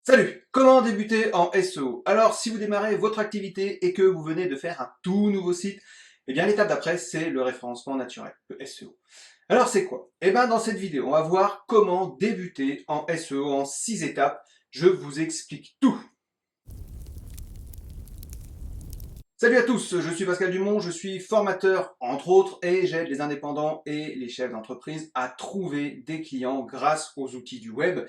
Salut! Comment débuter en SEO? Alors, si vous démarrez votre activité et que vous venez de faire un tout nouveau site, eh bien l'étape d'après, c'est le référencement naturel, le SEO. Alors c'est quoi? Eh bien dans cette vidéo, on va voir comment débuter en SEO en 6 étapes. Je vous explique tout. Salut à tous, je suis Pascal Dumont, je suis formateur entre autres et j'aide les indépendants et les chefs d'entreprise à trouver des clients grâce aux outils du web.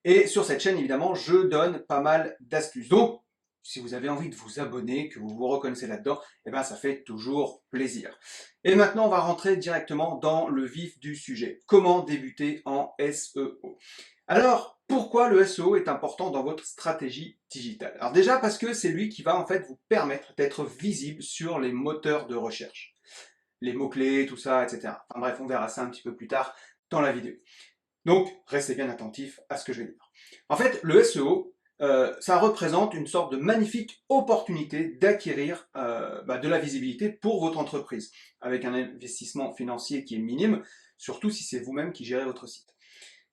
Et sur cette chaîne, évidemment, je donne pas mal d'astuces. Donc, si vous avez envie de vous abonner, que vous vous reconnaissez là-dedans, eh ben, ça fait toujours plaisir. Et maintenant, on va rentrer directement dans le vif du sujet. Comment débuter en SEO? Alors, pourquoi le SEO est important dans votre stratégie digitale? Alors déjà parce que c'est lui qui va en fait vous permettre d'être visible sur les moteurs de recherche. Les mots-clés, tout ça, etc. Enfin bref, on verra ça un petit peu plus tard dans la vidéo. Donc, restez bien attentifs à ce que je vais dire. En fait, le SEO, ça représente une sorte de magnifique opportunité d'acquérir de la visibilité pour votre entreprise, avec un investissement financier qui est minime, surtout si c'est vous-même qui gérez votre site.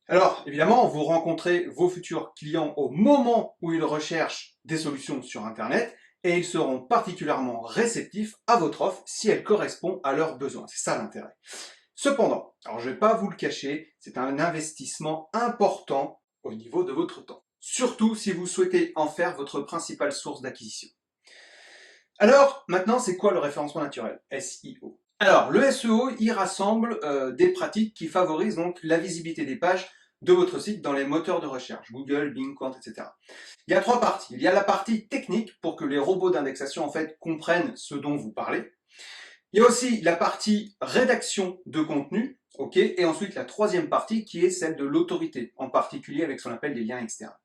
Alors, évidemment, vous rencontrez vos futurs clients au moment où ils recherchent des solutions sur Internet, et ils seront particulièrement réceptifs à votre offre si elle correspond à leurs besoins. C'est ça l'intérêt. Cependant, alors je ne vais pas vous le cacher, c'est un investissement important au niveau de votre temps. Surtout si vous souhaitez en faire votre principale source d'acquisition. Alors, maintenant, c'est quoi le référencement naturel, SEO? Alors, le SEO, il rassemble des pratiques qui favorisent donc la visibilité des pages de votre site dans les moteurs de recherche, Google, Bing, Quant, etc. Il y a trois parties. Il y a la partie technique pour que les robots d'indexation en fait comprennent ce dont vous parlez. Il y a aussi la partie rédaction de contenu, ok, et ensuite la troisième partie qui est celle de l'autorité, en particulier avec ce qu'on appelle les liens externes.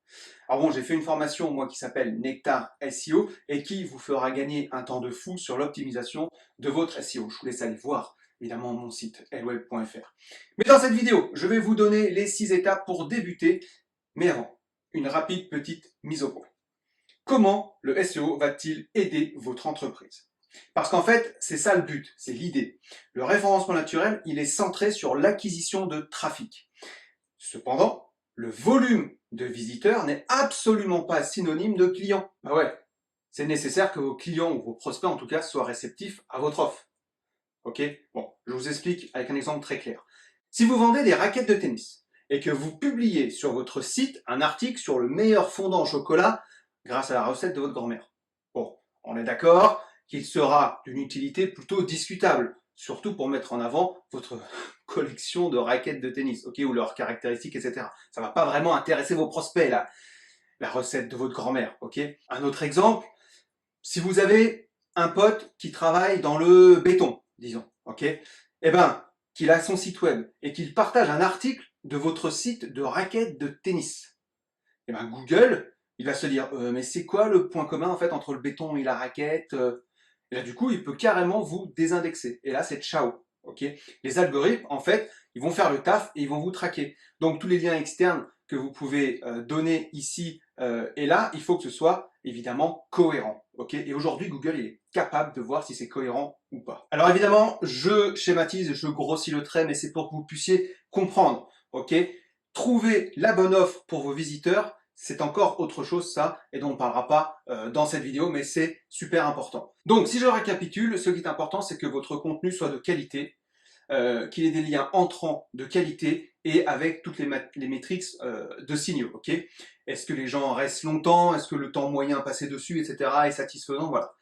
Alors bon, j'ai fait une formation moi qui s'appelle Nectar SEO et qui vous fera gagner un temps de fou sur l'optimisation de votre SEO. Je vous laisse aller voir évidemment mon site lweb.fr. Mais dans cette vidéo, je vais vous donner les 6 étapes pour débuter, mais avant, une rapide petite mise au point. Comment le SEO va-t-il aider votre entreprise? Parce qu'en fait, c'est ça le but, c'est l'idée. Le référencement naturel, il est centré sur l'acquisition de trafic. Cependant, le volume de visiteurs n'est absolument pas synonyme de clients. Bah ouais, c'est nécessaire que vos clients ou vos prospects en tout cas soient réceptifs à votre offre. Ok? Bon, je vous explique avec un exemple très clair. Si vous vendez des raquettes de tennis et que vous publiez sur votre site un article sur le meilleur fondant au chocolat grâce à la recette de votre grand-mère. Bon, on est d'accord qu'il sera d'une utilité plutôt discutable, surtout pour mettre en avant votre collection de raquettes de tennis, ok, ou leurs caractéristiques, etc. Ça va pas vraiment intéresser vos prospects, là, la recette de votre grand-mère, ok. Un autre exemple, si vous avez un pote qui travaille dans le béton, disons, ok, eh ben, qu'il a son site web et qu'il partage un article de votre site de raquettes de tennis, eh ben Google, il va se dire mais c'est quoi le point commun en fait entre le béton et la raquette? Et là du coup, il peut carrément vous désindexer. Et là, c'est ciao. Ok? Les algorithmes, en fait, ils vont faire le taf et ils vont vous traquer. Donc tous les liens externes que vous pouvez donner ici et là, il faut que ce soit évidemment cohérent. Ok? Et aujourd'hui, Google il est capable de voir si c'est cohérent ou pas. Alors évidemment, je schématise, je grossis le trait, mais c'est pour que vous puissiez comprendre. Ok? Trouver la bonne offre pour vos visiteurs, c'est encore autre chose ça, et dont on ne parlera pas dans cette vidéo, mais c'est super important. Donc si je récapitule, ce qui est important, c'est que votre contenu soit de qualité, qu'il ait des liens entrants de qualité et avec toutes les métriques de signaux, ok? Est-ce que les gens restent longtemps? Est-ce que le temps moyen passé dessus, etc. est satisfaisant? Voilà.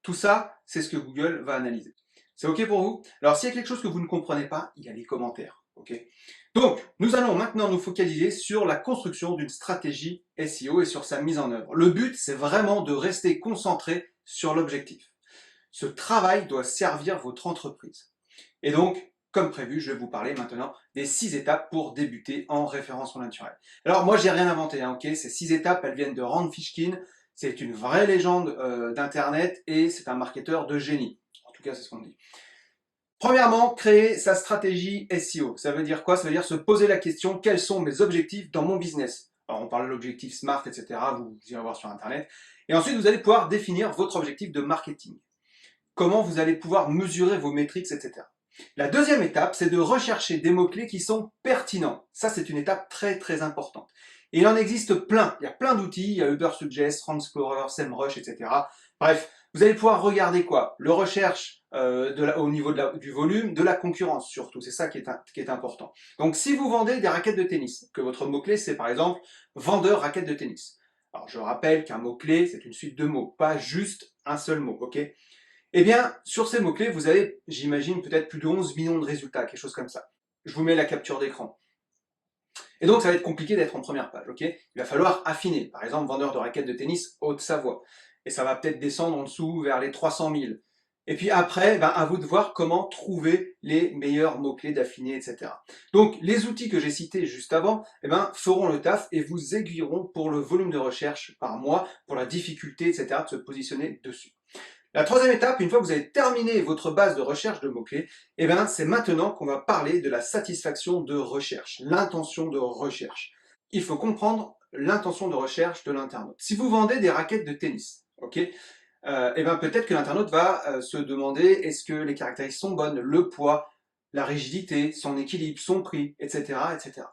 Tout ça, c'est ce que Google va analyser. C'est ok pour vous? Alors s'il y a quelque chose que vous ne comprenez pas, il y a les commentaires, ok? Donc, nous allons maintenant nous focaliser sur la construction d'une stratégie SEO et sur sa mise en œuvre. Le but, c'est vraiment de rester concentré sur l'objectif. Ce travail doit servir votre entreprise. Et donc, comme prévu, je vais vous parler maintenant des 6 étapes pour débuter en référencement naturel. Alors moi, j'ai rien inventé, hein, ok? Ces 6 étapes, elles viennent de Rand Fishkin. C'est une vraie légende d'Internet et c'est un marketeur de génie. En tout cas, c'est ce qu'on dit. Premièrement, créer sa stratégie SEO. Ça veut dire quoi? Ça veut dire se poser la question, quels sont mes objectifs dans mon business? Alors, on parle de l'objectif SMART, etc. Vous irez voir sur Internet. Et ensuite, vous allez pouvoir définir votre objectif de marketing. Comment vous allez pouvoir mesurer vos métriques, etc. La deuxième étape, c'est de rechercher des mots-clés qui sont pertinents. Ça, c'est une étape très, très importante. Et il en existe plein, il y a plein d'outils, il y a Ubersuggest, Transplorer, SEMrush, etc. Bref, vous allez pouvoir regarder quoi? Le recherche au niveau du volume, de la concurrence surtout, c'est ça qui est important. Donc si vous vendez des raquettes de tennis, que votre mot-clé c'est par exemple vendeur raquettes de tennis. Alors je rappelle qu'un mot-clé c'est une suite de mots, pas juste un seul mot, ok? Eh bien, sur ces mots-clés, vous avez, j'imagine, peut-être plus de 11 millions de résultats, quelque chose comme ça. Je vous mets la capture d'écran. Et donc, ça va être compliqué d'être en première page, ok? Il va falloir affiner. Par exemple, vendeur de raquettes de tennis Haute-Savoie. Et ça va peut-être descendre en dessous vers les 300 000. Et puis après, ben, à vous de voir comment trouver les meilleurs mots-clés d'affiner, etc. Donc, les outils que j'ai cités juste avant, eh ben, feront le taf et vous aiguilleront pour le volume de recherche par mois, pour la difficulté, etc., de se positionner dessus. La troisième étape, une fois que vous avez terminé votre base de recherche de mots-clés, eh ben, c'est maintenant qu'on va parler de la satisfaction de recherche, l'intention de recherche. Il faut comprendre l'intention de recherche de l'internaute. Si vous vendez des raquettes de tennis, ok, eh ben, peut-être que l'internaute va se demander est-ce que les caractéristiques sont bonnes, le poids, la rigidité, son équilibre, son prix, etc., etc.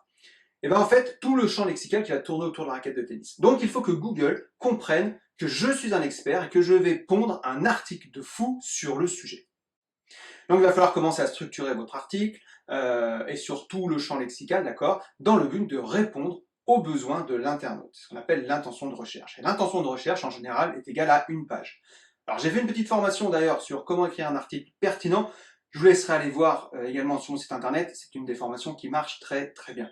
Et bien en fait, tout le champ lexical qui va tourner autour de la raquette de tennis. Donc il faut que Google comprenne que je suis un expert et que je vais pondre un article de fou sur le sujet. Donc il va falloir commencer à structurer votre article et surtout le champ lexical, d'accord, dans le but de répondre aux besoins de l'internaute, ce qu'on appelle l'intention de recherche. Et l'intention de recherche, en général, est égale à une page. Alors j'ai fait une petite formation d'ailleurs sur comment écrire un article pertinent. Je vous laisserai aller voir également sur mon site internet. C'est une des formations qui marche très très bien.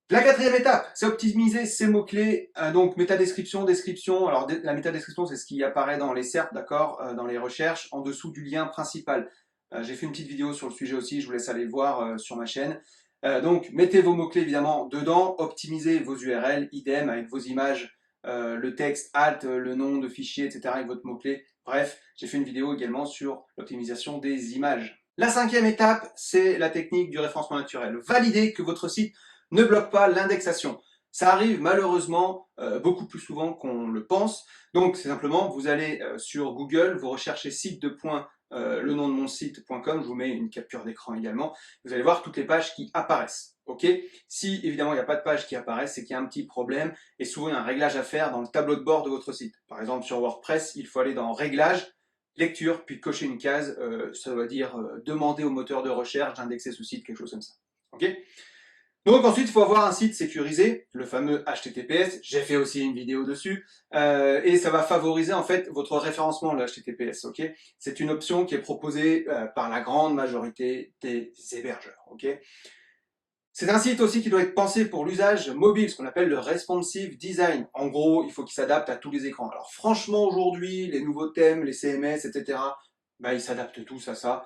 La quatrième étape, c'est optimiser ces mots-clés, donc métadescription, description. Alors la métadescription, c'est ce qui apparaît dans les SERP, d'accord, dans les recherches, en dessous du lien principal. J'ai fait une petite vidéo sur le sujet aussi, je vous laisse aller voir sur ma chaîne. Donc mettez vos mots-clés évidemment dedans, optimisez vos URL, idem avec vos images, le texte, alt, le nom de fichier, etc. avec votre mot-clé. Bref, j'ai fait une vidéo également sur l'optimisation des images. La cinquième étape, c'est la technique du référencement naturel. Validez que votre site ne bloque pas l'indexation. Ça arrive malheureusement beaucoup plus souvent qu'on le pense. Donc c'est simplement, vous allez sur Google, vous recherchez site de point, le nom de mon site.com, je vous mets une capture d'écran également, vous allez voir toutes les pages qui apparaissent. Ok? Si évidemment il n'y a pas de page qui apparaissent, c'est qu'il y a un petit problème et souvent il y a un réglage à faire dans le tableau de bord de votre site. Par exemple sur WordPress, il faut aller dans Réglages, Lecture, puis cocher une case, ça veut dire demander au moteur de recherche d'indexer ce site, quelque chose comme ça. Ok? Donc ensuite, il faut avoir un site sécurisé, le fameux HTTPS. J'ai fait aussi une vidéo dessus, et ça va favoriser en fait votre référencement, le HTTPS. Ok, c'est une option qui est proposée par la grande majorité des hébergeurs. Ok, c'est un site aussi qui doit être pensé pour l'usage mobile, ce qu'on appelle le responsive design. En gros, il faut qu'il s'adapte à tous les écrans. Alors franchement, aujourd'hui, les nouveaux thèmes, les CMS, etc., bah, ils s'adaptent tous à ça.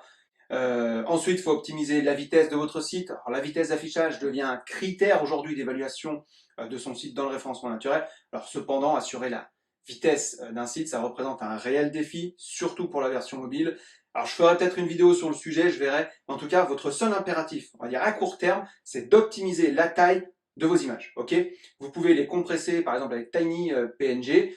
Ensuite, il faut optimiser la vitesse de votre site. Alors, la vitesse d'affichage devient un critère aujourd'hui d'évaluation de son site dans le référencement naturel. Alors cependant, assurer la vitesse d'un site, ça représente un réel défi, surtout pour la version mobile. Alors je ferai peut-être une vidéo sur le sujet, je verrai. En tout cas, votre seul impératif, on va dire à court terme, c'est d'optimiser la taille de vos images. Ok, vous pouvez les compresser par exemple avec Tiny PNG.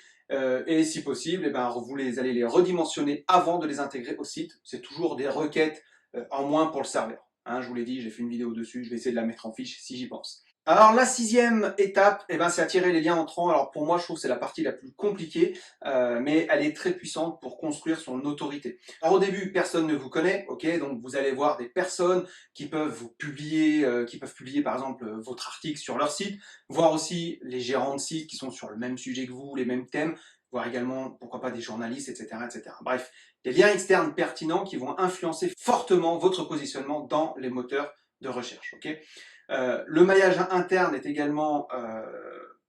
Et si possible, eh ben, vous allez les redimensionner avant de les intégrer au site. C'est toujours des requêtes en moins pour le serveur. Hein, je vous l'ai dit, j'ai fait une vidéo dessus, je vais essayer de la mettre en fiche si j'y pense. Alors la sixième étape, eh ben, c'est attirer les liens entrants. Alors pour moi, je trouve que c'est la partie la plus compliquée, mais elle est très puissante pour construire son autorité. Alors au début, personne ne vous connaît, ok, donc vous allez voir des personnes qui peuvent vous publier, par exemple votre article sur leur site, voir aussi les gérants de sites qui sont sur le même sujet que vous, les mêmes thèmes, voir également pourquoi pas des journalistes, etc., etc. Bref, des liens externes pertinents qui vont influencer fortement votre positionnement dans les moteurs de recherche, ok. Le maillage interne est également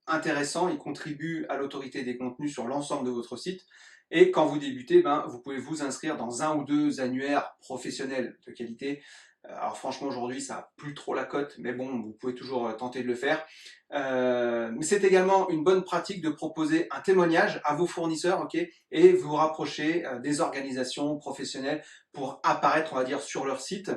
intéressant, il contribue à l'autorité des contenus sur l'ensemble de votre site. Et quand vous débutez, ben, vous pouvez vous inscrire dans un ou deux annuaires professionnels de qualité. Alors franchement, aujourd'hui, ça n'a plus trop la cote, mais bon, vous pouvez toujours tenter de le faire. Mais c'est également une bonne pratique de proposer un témoignage à vos fournisseurs, ok, et vous rapprocher des organisations professionnelles pour apparaître, on va dire, sur leur site.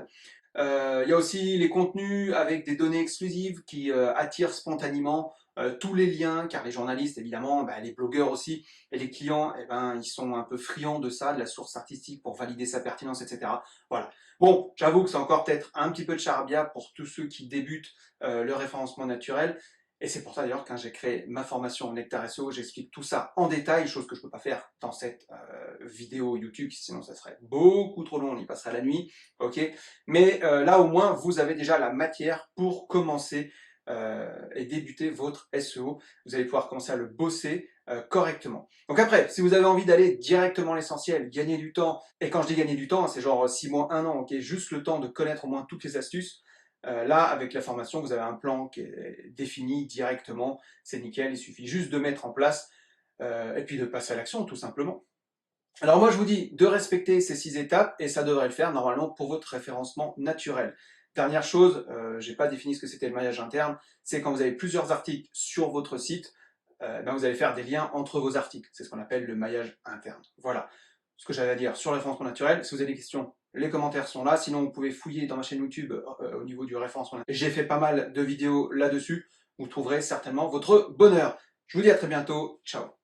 Il y a aussi les contenus avec des données exclusives qui attirent spontanément tous les liens, car les journalistes, évidemment, bah, les blogueurs aussi, et les clients, eh ben, ils sont un peu friands de ça, de la source artistique pour valider sa pertinence, etc. Voilà. Bon, j'avoue que c'est encore peut-être un petit peu de charabia pour tous ceux qui débutent le référencement naturel, Et c'est pour ça d'ailleurs quand j'ai créé ma formation Nectar SEO, j'explique tout ça en détail, chose que je ne peux pas faire dans cette vidéo YouTube, sinon ça serait beaucoup trop long, on y passerait la nuit, ok. Mais là au moins vous avez déjà la matière pour commencer et débuter votre SEO. Vous allez pouvoir commencer à le bosser correctement. Donc après, si vous avez envie d'aller directement à l'essentiel, gagner du temps, et quand je dis gagner du temps, c'est genre 6 mois, 1 an, ok, juste le temps de connaître au moins toutes les astuces. Là, avec la formation, vous avez un plan qui est défini directement, c'est nickel, il suffit juste de mettre en place et puis de passer à l'action, tout simplement. Alors moi, je vous dis de respecter ces 6 étapes et ça devrait le faire normalement pour votre référencement naturel. Dernière chose, je n'ai pas défini ce que c'était le maillage interne, c'est quand vous avez plusieurs articles sur votre site, ben vous allez faire des liens entre vos articles. C'est ce qu'on appelle le maillage interne. Voilà ce que j'avais à dire sur le référencement naturel. Si vous avez des questions, les commentaires sont là. Sinon, vous pouvez fouiller dans ma chaîne YouTube au niveau du référencement naturel. J'ai fait pas mal de vidéos là-dessus. Vous trouverez certainement votre bonheur. Je vous dis à très bientôt. Ciao.